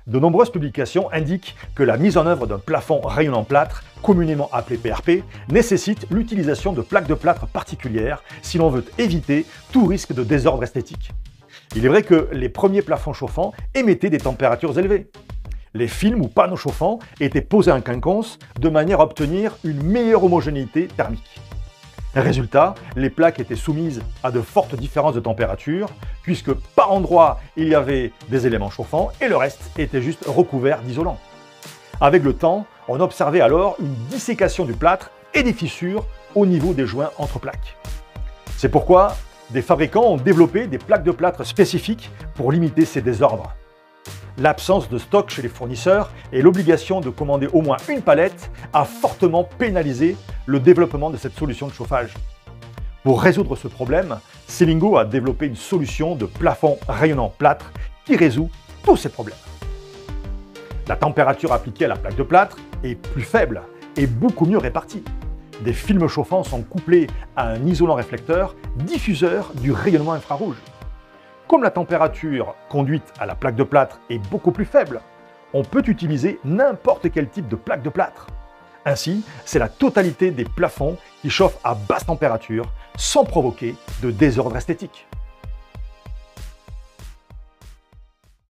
De nombreuses publications indiquent que la mise en œuvre d'un plafond rayonnant plâtre, communément appelé PRP, nécessite l'utilisation de plaques de plâtre particulières si l'on veut éviter tout risque de désordre esthétique. Il est vrai que les premiers plafonds chauffants émettaient des températures élevées. Les films ou panneaux chauffants étaient posés en quinconce de manière à obtenir une meilleure homogénéité thermique. Résultat, les plaques étaient soumises à de fortes différences de température, puisque par endroits il y avait des éléments chauffants et le reste était juste recouvert d'isolant. Avec le temps, on observait alors une dissécation du plâtre et des fissures au niveau des joints entre plaques. C'est pourquoi des fabricants ont développé des plaques de plâtre spécifiques pour limiter ces désordres. L'absence de stock chez les fournisseurs et l'obligation de commander au moins une palette a fortement pénalisé le développement de cette solution de chauffage. Pour résoudre ce problème, Celingo a développé une solution de plafond rayonnant plâtre qui résout tous ces problèmes. La température appliquée à la plaque de plâtre est plus faible et beaucoup mieux répartie. Des films chauffants sont couplés à un isolant réflecteur diffuseur du rayonnement infrarouge. Comme la température conduite à la plaque de plâtre est beaucoup plus faible, on peut utiliser n'importe quel type de plaque de plâtre. Ainsi, c'est la totalité des plafonds qui chauffent à basse température sans provoquer de désordre esthétique.